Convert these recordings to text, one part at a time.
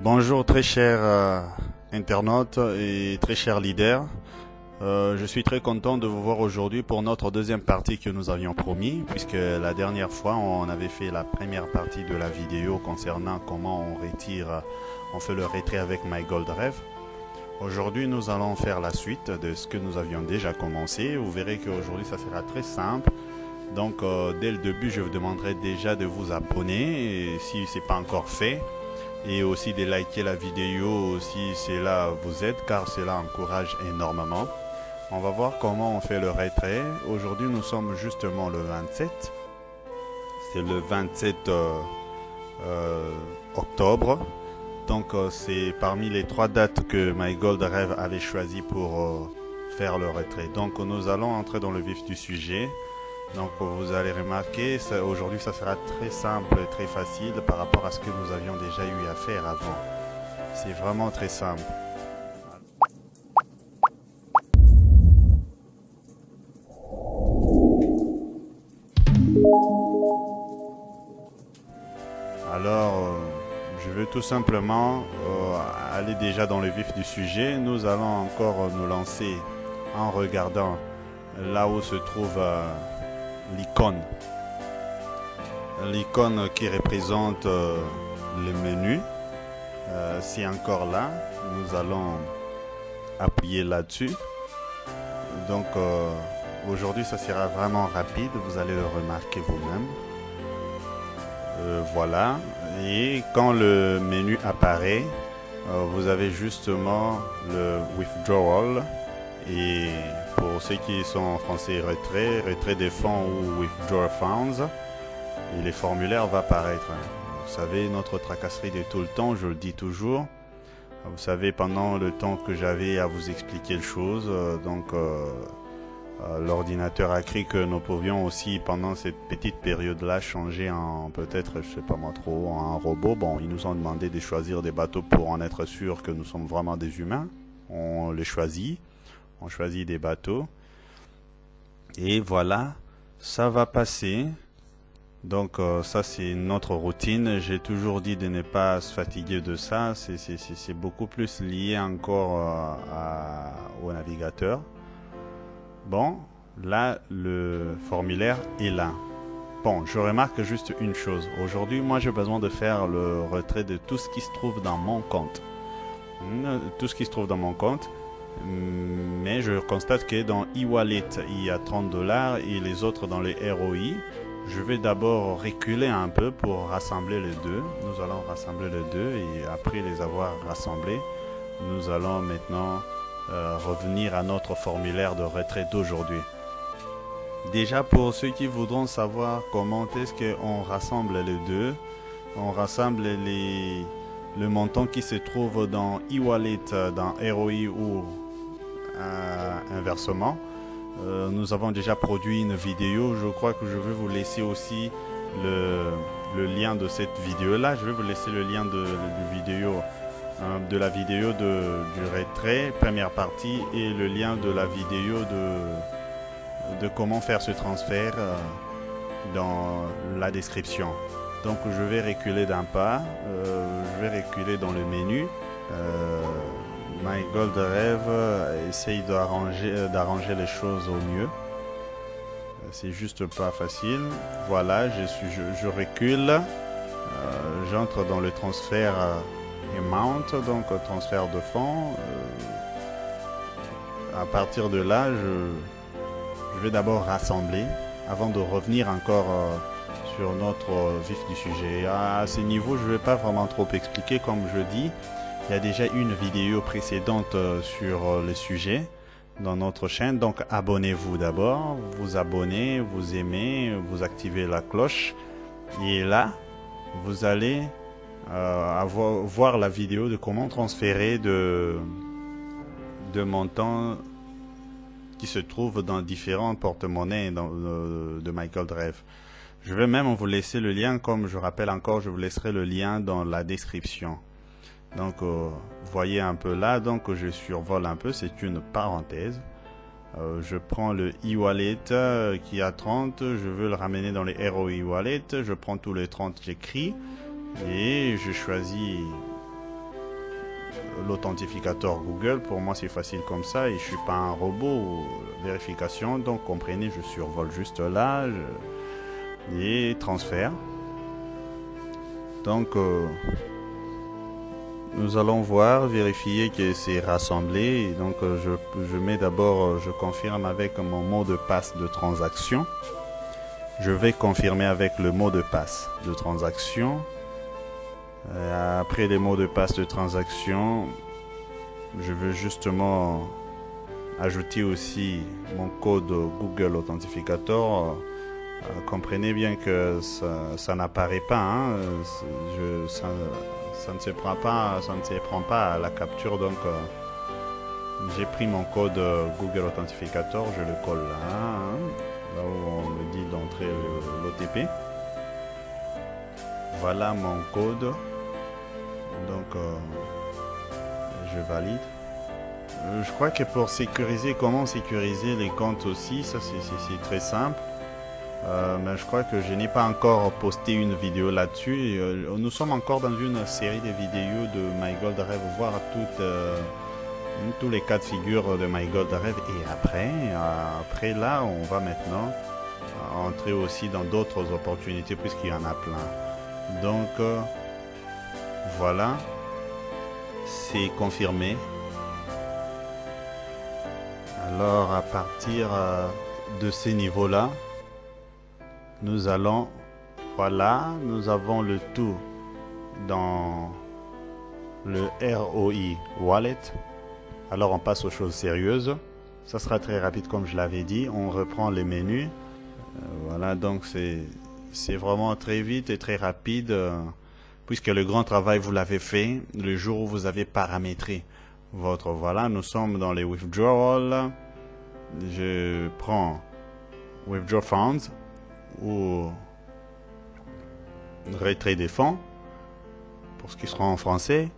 Bonjour très chers internautes et très chers leaders. Je suis très content de vous voir aujourd'hui pour notre deuxième partie que nous avions promis, puisque la dernière fois on avait fait la première partie de la vidéo concernant comment on fait le retrait avec MyGoldRev. Aujourd'hui nous allons faire la suite de ce que nous avions déjà commencé. Vous verrez qu'aujourd'hui ça sera très simple. Donc dès le début je vous demanderai déjà de vous abonner si ce n'est pas encore fait. Et aussi de liker la vidéo si cela vous aide, car cela encourage énormément. On va voir comment on fait le retrait. Aujourd'hui nous sommes justement le 27. C'est le 27 octobre. Donc c'est parmi les 3 dates que MyGoldRev avait choisi pour faire le retrait. Donc nous allons entrer dans le vif du sujet. Donc vous allez remarquer, aujourd'hui ça sera très simple et très facile par rapport à ce que nous avions déjà eu à faire avant. C'est vraiment très simple. Alors, je vais tout simplement aller déjà dans le vif du sujet. Nous allons encore nous lancer en regardant là où se trouve l'icône. L'icône qui représente le menu. C'est encore là. Nous allons appuyer là-dessus. Donc aujourd'hui ça sera vraiment rapide. Vous allez le remarquer vous-même. Voilà. Et quand le menu apparaît, vous avez justement le withdrawal. Et pour ceux qui sont en français, retrait des fonds ou withdraw funds, et les formulaires vont apparaître. Vous savez, notre tracasserie de tout le temps, je le dis toujours. Vous savez, pendant le temps que j'avais à vous expliquer les choses, l'ordinateur a cru que nous pouvions aussi, pendant cette petite période-là, changer en peut-être, je sais pas moi trop, en robot. Bon, ils nous ont demandé de choisir des bateaux pour en être sûr que nous sommes vraiment des humains. On les choisit. On choisit des bateaux. Et voilà, ça va passer. Donc ça c'est notre routine. J'ai toujours dit de ne pas se fatiguer de ça. C'est beaucoup plus lié encore au navigateur. Bon, là le formulaire est là. Bon, je remarque juste une chose. Aujourd'hui, moi j'ai besoin de faire le retrait de tout ce qui se trouve dans mon compte. Tout ce qui se trouve dans mon compte. Mais je constate que dans e-wallet il y a 30 $ et les autres dans les ROI. Je vais d'abord reculer un peu pour rassembler les deux. Nous allons rassembler les deux et après les avoir rassemblés, nous allons maintenant revenir à notre formulaire de retrait d'aujourd'hui. Déjà pour ceux qui voudront savoir comment est-ce qu'on rassemble les deux, on rassemble le montant qui se trouve dans e-wallet, dans ROI ou inversement. Nous avons déjà produit une vidéo. Je crois que je vais vous laisser aussi le lien de cette vidéo là. Je vais vous laisser le lien de la vidéo du retrait, première partie, et le lien de la vidéo de comment faire ce transfert dans la description. Donc je vais reculer d'un pas, je vais reculer dans le menu. MyGoldRev essaye d'arranger les choses au mieux. C'est juste pas facile. Voilà, je recule. J'entre dans le transfert amount, donc transfert de fonds. À partir de là, je vais d'abord rassembler avant de revenir encore sur notre vif du sujet. À ce niveau, je ne vais pas vraiment trop expliquer, comme je dis. Il y a déjà une vidéo précédente sur le sujet dans notre chaîne. Donc abonnez-vous d'abord, vous abonnez, vous aimez, vous activez la cloche. Et là, vous allez voir la vidéo de comment transférer de montants qui se trouvent dans différents porte-monnaies de MyGoldRev. Je vais même vous laisser le lien, comme je rappelle encore, je vous laisserai le lien dans la description. Donc voyez un peu là, donc je survole un peu, c'est une parenthèse. Je prends le e-wallet qui a 30, je veux le ramener dans les ROI wallet, je prends tous les 30, j'écris et je choisis l'authentificateur Google. Pour moi, c'est facile comme ça et je suis pas un robot. Vérification, donc comprenez, je survole juste là et transfert. Donc, nous allons voir, vérifier que c'est rassemblé. Et donc, je mets d'abord, je confirme avec mon mot de passe de transaction. Je vais confirmer avec le mot de passe de transaction. Après les mots de passe de transaction, je veux justement ajouter aussi mon code Google Authentificator. Comprenez bien que ça n'apparaît pas, hein. Ça ne se prend pas à la capture, donc j'ai pris mon code Google Authentificator, je le colle là, hein, là où on me dit d'entrer l'OTP. Voilà mon code, donc je valide. Je crois que pour sécuriser, comment sécuriser les comptes aussi, ça c'est très simple. Mais je crois que je n'ai pas encore posté une vidéo là-dessus. Nous sommes encore dans une série de vidéos de MyGoldRêve, voir tous les cas de figure de MyGoldRêve. Et après là, on va maintenant entrer aussi dans d'autres opportunités puisqu'il y en a plein. Donc, voilà, c'est confirmé. Alors, à partir de ces niveaux-là, nous allons, voilà, nous avons le tout dans le ROI Wallet. Alors on passe aux choses sérieuses. Ça sera très rapide comme je l'avais dit. On reprend les menus. Voilà, donc c'est vraiment très vite et très rapide. Puisque le grand travail vous l'avez fait le jour où vous avez paramétré votre, voilà, nous sommes dans les withdrawals. Je prends withdraw funds ou retrait des fonds pour ce qui sera en français.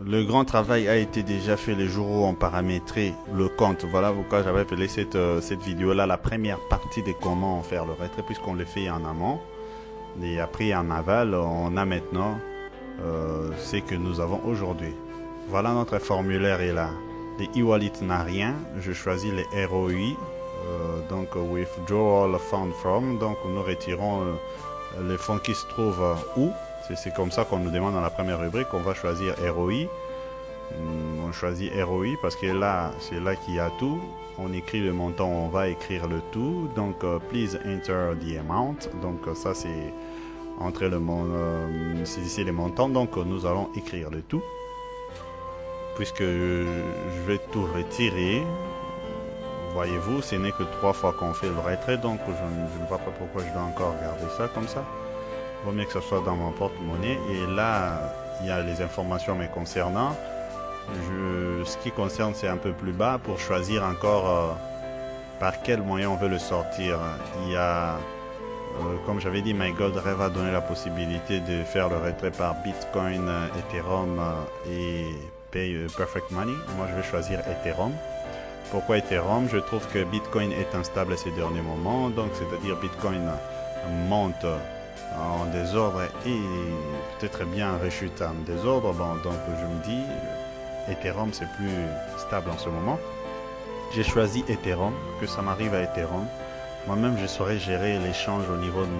Le grand travail a été déjà fait le jour où on paramétrait le compte. Voilà pourquoi j'avais fait cette vidéo là, la première partie de comment faire le retrait, puisqu'on le fait en amont et après en aval on a maintenant ce que nous avons aujourd'hui. Voilà, notre formulaire est là. Les e-wallet n'a rien, je choisis les ROI. Donc withdrawal fund from, donc nous retirons les fonds qui se trouvent où. C'est comme ça qu'on nous demande dans la première rubrique. On va choisir ROI. On choisit ROI parce que là c'est là qu'il y a tout. On écrit le montant, on va écrire le tout. Donc please enter the amount. Donc ça c'est entrer le c'est ici les montants. Donc nous allons écrire le tout puisque je vais tout retirer. Voyez-vous, ce n'est que 3 fois qu'on fait le retrait, donc je ne vois pas pourquoi je dois encore garder ça comme ça. Il vaut mieux que ce soit dans mon porte-monnaie. Et là, il y a les informations me concernant. Ce qui concerne, c'est un peu plus bas pour choisir encore par quel moyen on veut le sortir. Il y a, comme j'avais dit, MyGoldRêve a donné la possibilité de faire le retrait par Bitcoin, Ethereum et Perfect Money. Moi, je vais choisir Ethereum. Pourquoi Ethereum? Je trouve que Bitcoin est instable à ces derniers moments, donc c'est-à-dire Bitcoin monte en désordre et peut-être bien rechute en désordre. Bon, donc je me dis Ethereum c'est plus stable en ce moment. J'ai choisi Ethereum, que ça m'arrive à Ethereum. Moi-même je saurais gérer l'échange au niveau de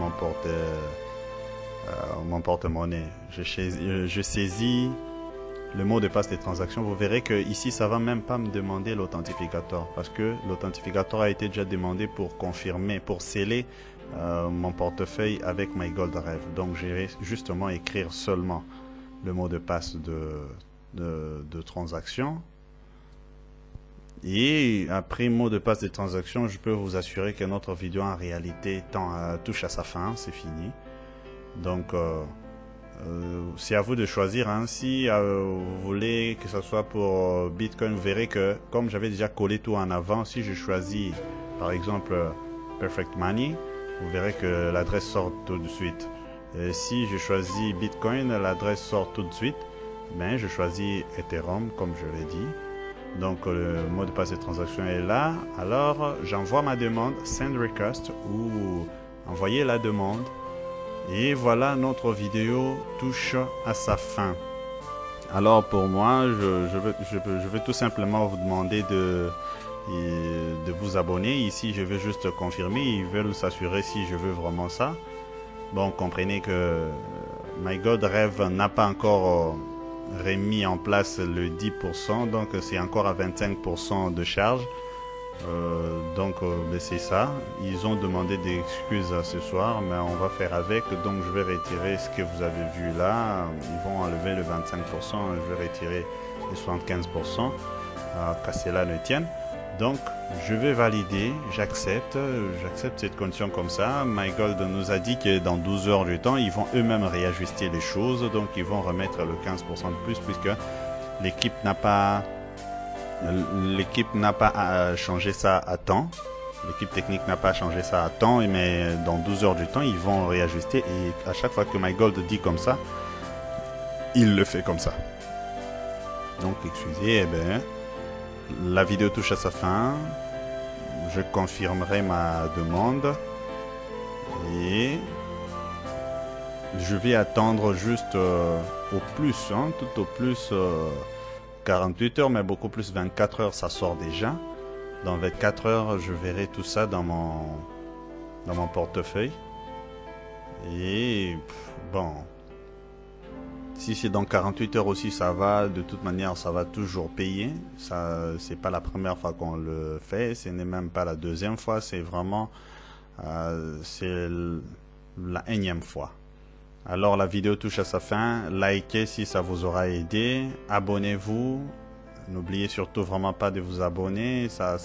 mon porte-monnaie. Je saisis le mot de passe des transactions. Vous verrez que ici ça va même pas me demander l'authentificateur parce que l'authentificateur a été déjà demandé pour confirmer, pour sceller mon portefeuille avec MyGoldRêve. Donc je vais justement écrire seulement le mot de passe de transaction. Et après mot de passe de transaction, je peux vous assurer que notre vidéo en réalité touche à sa fin, c'est fini. Donc c'est à vous de choisir, hein. Si vous voulez que ce soit pour Bitcoin, vous verrez que comme j'avais déjà collé tout en avant, si je choisis par exemple Perfect Money, vous verrez que l'adresse sort tout de suite. Et si je choisis Bitcoin, l'adresse sort tout de suite. Ben, je choisis Ethereum comme je l'ai dit. Donc le mot de passe de transaction est là. Alors j'envoie ma demande, send request ou envoyer la demande. Et voilà, notre vidéo touche à sa fin. Alors pour moi, je vais tout simplement vous demander de vous abonner. Ici, je veux juste confirmer. Ils veulent s'assurer si je veux vraiment ça. Bon, comprenez que MyGold Rêve n'a pas encore remis en place le 10%, donc c'est encore à 25% de charge. Ben c'est ça. Ils ont demandé des excuses ce soir, mais on va faire avec. Donc je vais retirer ce que vous avez vu là. Ils vont enlever le 25%, je vais retirer les 75%, qu'à cela ne tienne. Donc je vais valider, j'accepte cette condition comme ça. MyGold nous a dit que dans 12 heures du temps, ils vont eux-mêmes réajuster les choses. Donc ils vont remettre le 15% de plus puisque l'équipe n'a pas changé ça à temps. L'équipe technique n'a pas changé ça à temps, mais dans 12 heures du temps, ils vont réajuster. Et à chaque fois que MyGold dit comme ça, il le fait comme ça. Donc, excusez, la vidéo touche à sa fin. Je confirmerai ma demande. Et je vais attendre juste au plus, tout au plus 48 heures, mais beaucoup plus 24 heures, ça sort déjà. Dans 24 heures, je verrai tout ça dans mon portefeuille. Et bon, si c'est dans 48 heures aussi, ça va. De toute manière, ça va toujours payer. Ça, c'est pas la première fois qu'on le fait. Ce n'est même pas la deuxième fois. C'est vraiment, c'est la énième fois. Alors la vidéo touche à sa fin. Likez si ça vous aura aidé. Abonnez-vous. N'oubliez surtout vraiment pas de vous abonner. Ça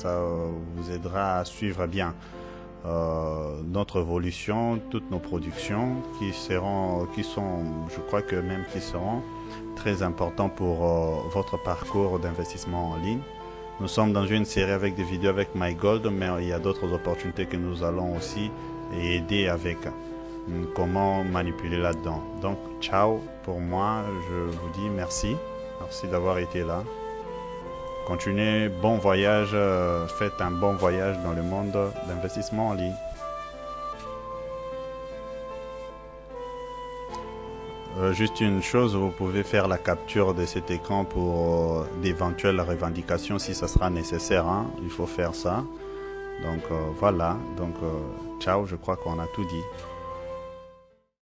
vous aidera à suivre bien notre évolution, toutes nos productions qui sont, je crois que même qui seront très importants pour votre parcours d'investissement en ligne. Nous sommes dans une série avec des vidéos avec MyGold, mais il y a d'autres opportunités que nous allons aussi aider avec comment manipuler là-dedans. Donc, ciao pour moi, je vous dis merci. Merci d'avoir été là. Continuez, bon voyage, faites un bon voyage dans le monde d'investissement en ligne. Juste une chose, vous pouvez faire la capture de cet écran pour d'éventuelles revendications si ça sera nécessaire. Il faut faire ça. Donc voilà, donc ciao, je crois qu'on a tout dit.